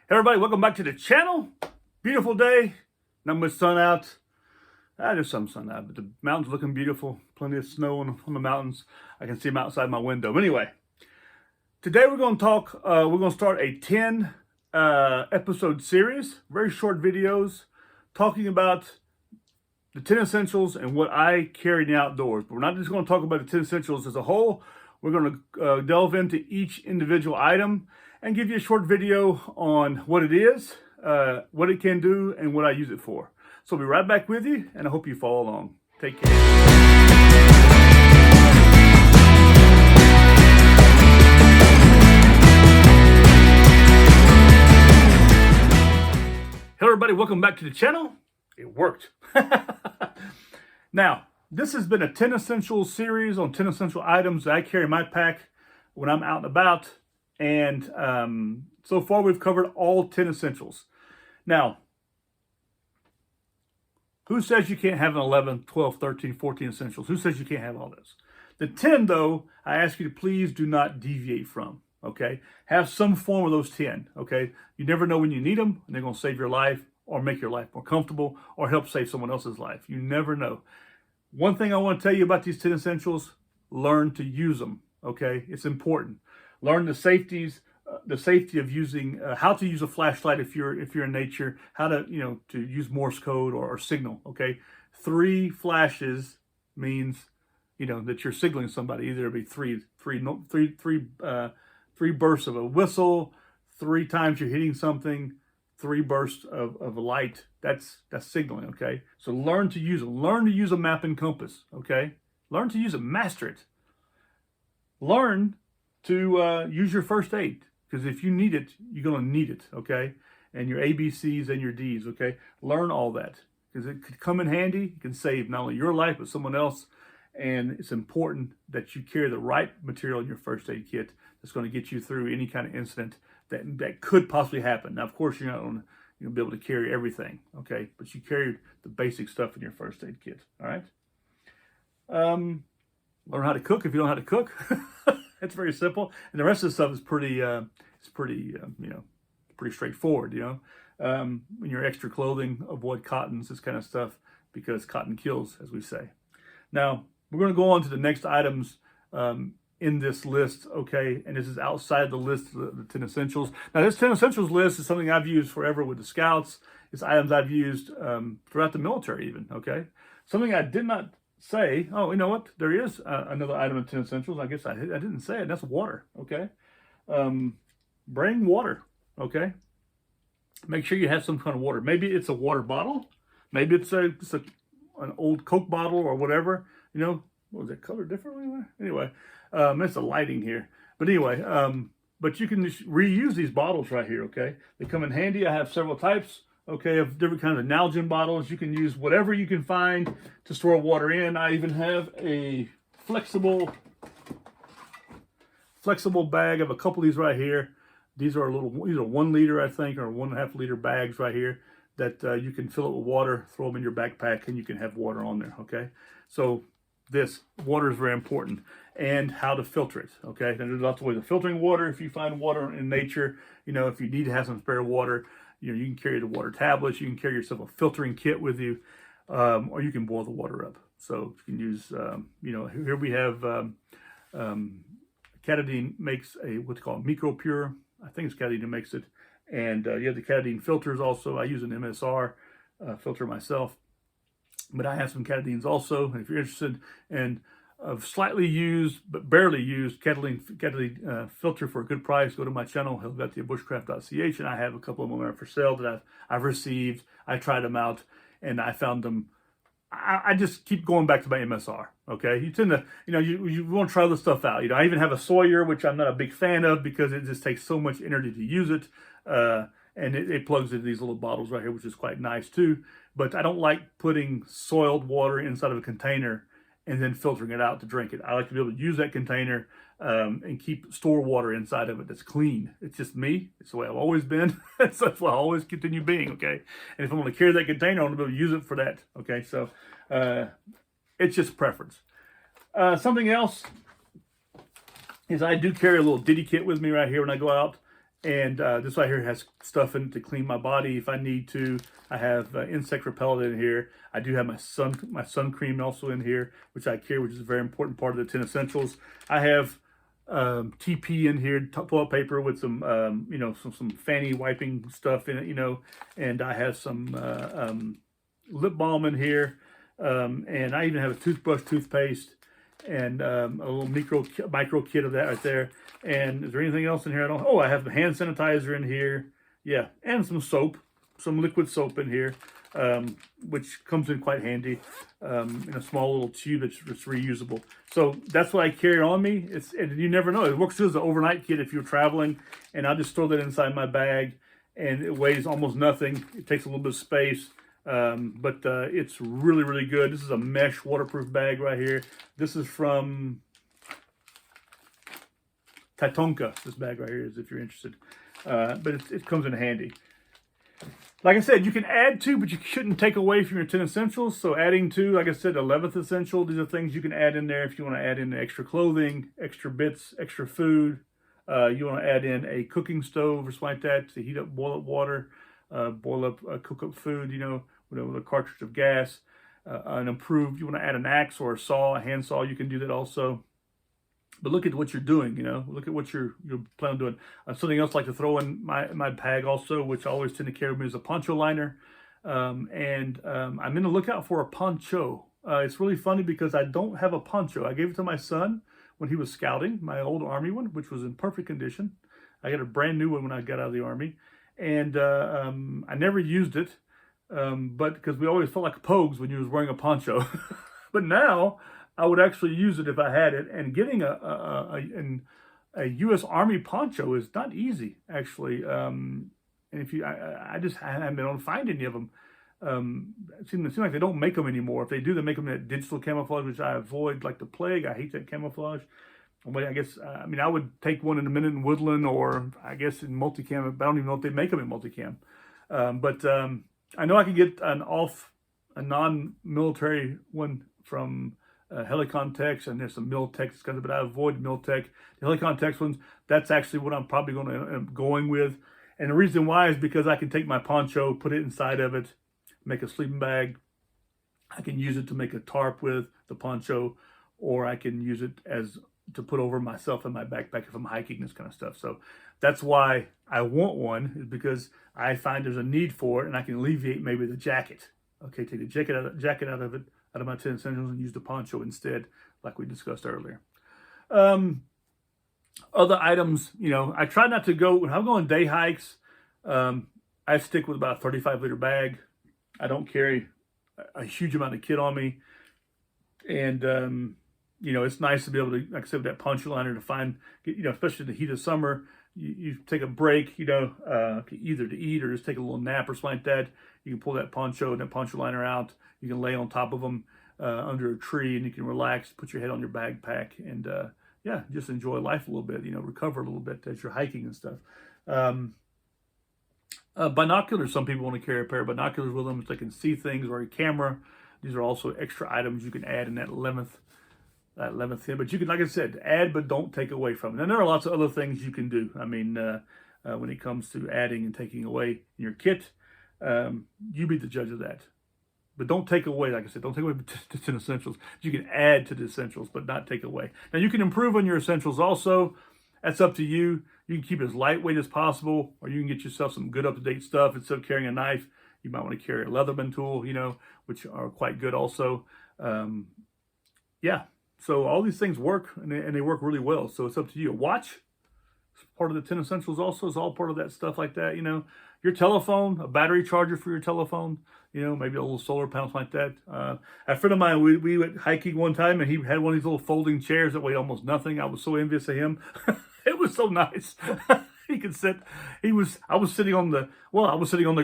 Hey everybody, welcome back to the channel. Beautiful day, not much sun out. There's some sun out, but the mountains looking beautiful. Plenty of snow on the mountains. I can see them outside my window. Anyway, today we're going to talk, we're going to start a 10 episode series, very short videos, talking about the 10 essentials and what I carry in the outdoors. But we're not just going to talk about the 10 essentials as a whole. We're going to delve into each individual item and give you a short video on what it is, what it can do, and what I use it for. So I'll be right back with you, and I hope you follow along. Take care. Hello everybody, welcome back to the channel. It worked. Now, this has been a 10 essentials series on 10 essential items that I carry in my pack when I'm out and about. And so far we've covered all 10 essentials. Now, who says you can't have an 11, 12, 13, 14 essentials? Who says you can't have all this? The 10, though, I ask you to please do not deviate from, okay? Have some form of those 10, okay? You never know when you need them, and they're going to save your life or make your life more comfortable or help save someone else's life. You never know. One thing I want to tell you about these 10 essentials, learn to use them, okay? It's important. Learn the safety of using, how to use a flashlight if you're in nature, how to, to use Morse code or signal, okay? 3 flashes means, that you're signaling somebody. Either it'll be three bursts of a whistle, 3 times you're hitting something, 3 bursts of a light. That's signaling, okay? So learn to use it. Learn to use a map and compass, okay? Learn to use it. Master it. Learn to use your first aid, because if you need it, you're going to need it, okay? And your ABCs and your Ds, okay? Learn all that, because it could come in handy. It can save not only your life, but someone else. And it's important that you carry the right material in your first aid kit that's going to get you through any kind of incident that could possibly happen. Now, of course, you're not going to be able to carry everything, okay? But you carry the basic stuff in your first aid kit, all right? Learn how to cook if you don't know how to cook. It's very simple, and the rest of the stuff is pretty straightforward. When you're extra clothing, avoid cottons, this kind of stuff, because cotton kills, as we say. Now we're going to go on to the next items in this list, okay? And this is outside the list of the 10 essentials. Now this 10 essentials list is something I've used forever with the Scouts. It's items I've used throughout the military, even. Okay, something I did not say, oh, you know what? There is another item of 10 essentials. I guess I didn't say it. That's water, okay? Bring water, okay? Make sure you have some kind of water. Maybe it's a water bottle. Maybe it's an old Coke bottle or whatever. What was it, colored differently? Anyway, it's the lighting here. But anyway, but you can reuse these bottles right here, okay? They come in handy. I have several types, okay, of different kinds of Nalgene bottles. You can use whatever you can find to store water in. I even have a flexible bag of a couple of these right here. These are 1 liter, I think, or 1.5 liter bags right here that you can fill it with water, throw them in your backpack, and you can have water on there, okay? So this water is very important, and how to filter it, okay? And there's lots of ways of filtering water. If you find water in nature, if you need to have some spare water, you can carry the water tablets. You can carry yourself a filtering kit with you, or you can boil the water up. So you can use, here we have Katadyn makes what's called MicroPure. I think it's Katadyn that makes it. And you have the Katadyn filters also. I use an MSR filter myself, but I have some Katadyns also. And if you're interested in slightly used but barely used Katadyn filter for a good price, go to my channel, helvetia.bushcraft.ch, and I have a couple of them there for sale that I've received. I tried them out, and I found them. I just keep going back to my MSR, okay? You tend to, you want to try this stuff out. I even have a Sawyer, which I'm not a big fan of because it just takes so much energy to use it. And it plugs into these little bottles right here, which is quite nice too. But I don't like putting soiled water inside of a container and then filtering it out to drink it. I like to be able to use that container and store water inside of it that's clean. It's just me. It's the way I've always been. So that's why I always continue being, okay? And if I'm going to carry that container, I want to be able to use it for that, okay? So it's just preference. Something else is I do carry a little ditty kit with me right here when I go out. And this right here has stuff in it to clean my body if I need to. I have insect repellent in here. I do have my sun cream also in here, which I carry, which is a very important part of the 10 essentials. I have TP in here, toilet paper with some, some fanny wiping stuff in it, and I have some lip balm in here, and I even have a toothbrush, toothpaste, and a little micro kit of that right there. And is there anything else in here? I have the hand sanitizer in here. Yeah, and some soap, some liquid soap in here, which comes in quite handy in a small little tube that's reusable. So that's what I carry on me. And you never know. It works as an overnight kit if you're traveling, and I'll just throw that inside my bag, and it weighs almost nothing. It takes a little bit of space. But it's really, really good. This is a mesh waterproof bag right here. This is from Tatonka. This bag right here is, if you're interested. But it comes in handy. Like I said, you can add to, but you shouldn't take away from your 10 essentials. So adding to, like I said, 11th essential, these are things you can add in there if you want to add in extra clothing, extra bits, extra food. You want to add in a cooking stove or something like that to heat up, boil up water, cook up food, with a cartridge of gas. You want to add an axe or a saw, a hand saw, you can do that also. But look at what you're doing, look at what you're planning on doing. Something else I like to throw in my bag also, which I always tend to carry with me, is a poncho liner. I'm in the lookout for a poncho. It's really funny because I don't have a poncho. I gave it to my son when he was scouting, my old Army one, which was in perfect condition. I got a brand new one when I got out of the Army. And I never used it, but because we always felt like pogues when you was wearing a poncho. But now I would actually use it if I had it. And getting a U.S. Army poncho is not easy, actually. And if I just haven't been able to find any of them. It seems like they don't make them anymore. If they do, they make them in that digital camouflage, which I avoid like the plague. I hate that camouflage. But I guess, I would take one in a minute in Woodland, or I guess in multicam, but I don't even know if they make them in multicam. But I know I can get a non-military one from Helicon Tex, and there's some Miltex, but I avoid Miltech. The Helicon Tex ones, that's actually what I'm probably going to end up going with. And the reason why is because I can take my poncho, put it inside of it, make a sleeping bag. I can use it to make a tarp with the poncho, or I can use it to put over myself and my backpack if I'm hiking, this kind of stuff. So that's why I want one, is because I find there's a need for it, and I can alleviate maybe the jacket. Okay, take the jacket out of my 10 essentials and use the poncho instead, like we discussed earlier. Other items, I try not to go, when I'm going day hikes, I stick with about a 35-liter bag. I don't carry a huge amount of kit on me. And, it's nice to be able to, like I said, with that poncho liner to find, especially in the heat of summer, you take a break, either to eat or just take a little nap or something like that. You can pull that poncho and that poncho liner out. You can lay on top of them under a tree, and you can relax, put your head on your backpack, and just enjoy life a little bit, recover a little bit as you're hiking and stuff. Binoculars, some people want to carry a pair of binoculars with them so they can see things, or a camera. These are also extra items you can add in that 11th thing. But you can, like I said, add but don't take away from it. And there are lots of other things you can do. When it comes to adding and taking away in your kit, you be the judge of that. But don't take away, like I said, don't take away the 10 essentials. You can add to the essentials, but not take away. Now, you can improve on your essentials also. That's up to you. You can keep it as lightweight as possible, or you can get yourself some good up-to-date stuff. Instead of carrying a knife, you might want to carry a Leatherman tool, which are quite good also. So all these things work, and they work really well. So it's up to you. A watch, part of the 10 essentials also, is all part of that stuff like that. Your telephone, a battery charger for your telephone, maybe a little solar panel, like that. A friend of mine, we went hiking one time, and he had one of these little folding chairs that weighed almost nothing. I was so envious of him. It was so nice. He could sit. I was sitting on the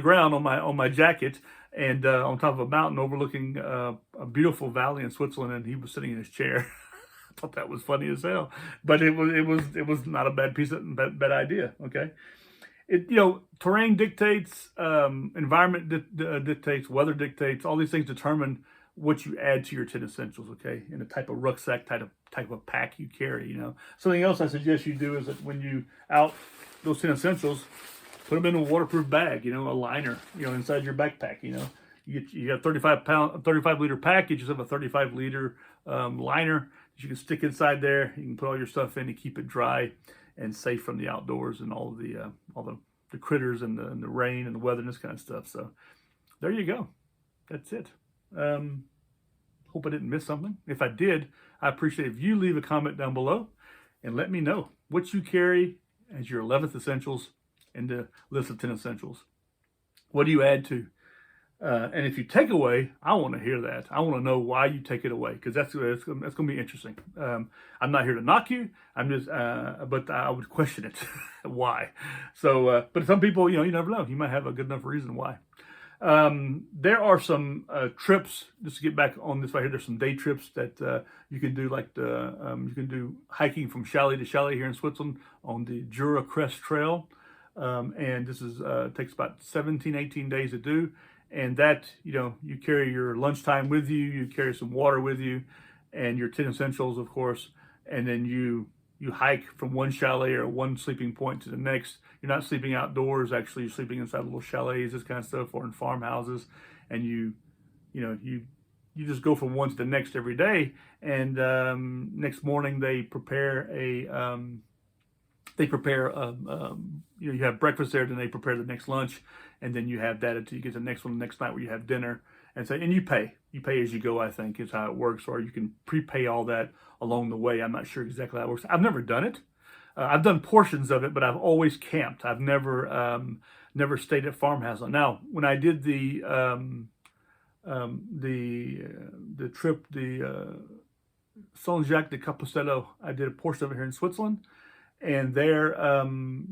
ground on my jacket, and on top of a mountain overlooking a beautiful valley in Switzerland, and he was sitting in his chair. I thought that was funny as hell, but it was not a bad idea. Okay. Terrain dictates, environment dictates, weather dictates. All these things determine what you add to your 10 essentials, okay? And the type of rucksack, type of pack you carry, Something else I suggest you do is that when you out those 10 essentials, put them in a waterproof bag, a liner, inside your backpack, You got a 35-liter pack. You just have a 35-liter liner that you can stick inside there. You can put all your stuff in to keep it dry and safe from the outdoors and all the critters and the rain and the weather and this kind of stuff. So there you go. That's it. Hope I didn't miss something. If I did, I appreciate if you leave a comment down below and let me know what you carry as your 11th essentials in the list of 10 essentials. What do you add to? And if you take away, I want to hear that. I want to know why you take it away, because that's going to be interesting. I'm not here to knock you. But I would question it. Why? So, but some people, you never know. You might have a good enough reason why. There are some trips, just to get back on this right here, there's some day trips that you can do, like you can do hiking from chalet to chalet here in Switzerland on the Jura Crest Trail. And this takes about 17, 18 days to do. And that, you carry your lunchtime with you, you carry some water with you, and your 10 essentials, of course. And then you hike from one chalet or one sleeping point to the next. You're not sleeping outdoors, actually you're sleeping inside little chalets, this kind of stuff, or in farmhouses. And you just go from one to the next every day. And next morning they prepare you have breakfast there, then they prepare the next lunch, and then you have that until you get to the next one the next night where you have dinner. And you pay as you go, I think is how it works, or you can prepay all that along the way. I'm not sure exactly how it works. I've never done it. I've done portions of it, but I've always camped. I've never stayed at farmhouse. Now, when I did the trip, Saint-Jacques de Compostela, I did a portion of it here in Switzerland. And there,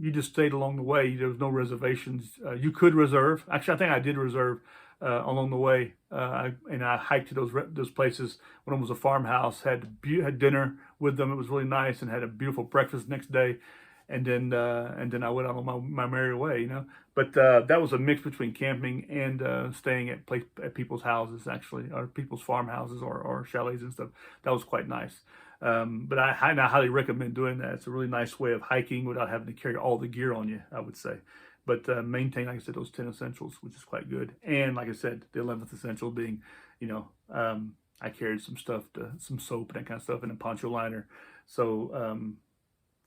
you just stayed along the way. There was no reservations. You could reserve. Actually, I think I did reserve along the way. And I hiked to those places when it was a farmhouse. Had dinner with them. It was really nice, and had a beautiful breakfast next day. And then I went on my merry way. But that was a mix between camping and staying at people's houses, actually, or people's farmhouses or chalets and stuff. That was quite nice. But I highly recommend doing that. It's a really nice way of hiking without having to carry all the gear on you, I would say. But maintain, like I said, those 10 essentials, which is quite good. And like I said, the 11th essential being, I carried some stuff, some soap and that kind of stuff in a poncho liner. So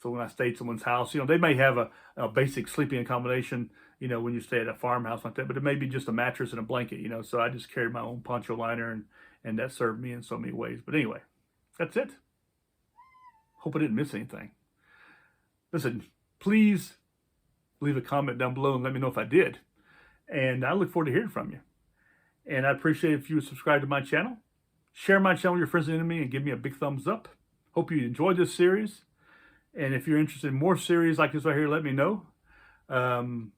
when I stayed at someone's house, they may have a basic sleeping accommodation, when you stay at a farmhouse like that, but it may be just a mattress and a blanket, So I just carried my own poncho liner, and that served me in so many ways. But anyway, that's it. Hope I didn't miss anything. Listen, please leave a comment down below and let me know if I did. And I look forward to hearing from you. And I appreciate if you would subscribe to my channel, share my channel with your friends and enemies, and give me a big thumbs up. Hope you enjoyed this series. And if you're interested in more series like this right here, let me know. I'm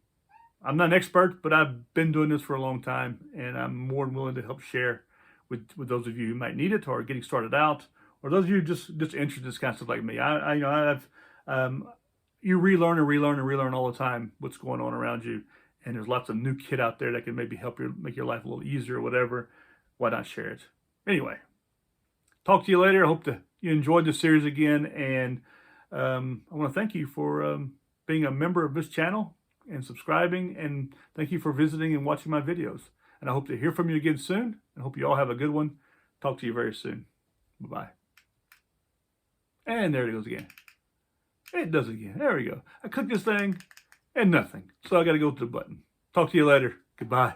not an expert, but I've been doing this for a long time, and I'm more than willing to help share with those of you who might need it or are getting started out, or those of you just interested in this kind of stuff like me. You relearn and relearn and relearn all the time what's going on around you, and there's lots of new kit out there that can maybe help make your life a little easier or whatever. Why not share it? Anyway, talk to you later. I hope that you enjoyed this series again, and I want to thank you for being a member of this channel and subscribing, and thank you for visiting and watching my videos. And I hope to hear from you again soon, and hope you all have a good one. Talk to you very soon. Bye-bye. And there it goes again. It does it again. There we go. I clicked this thing and nothing. So I got to go to the button. Talk to you later. Goodbye.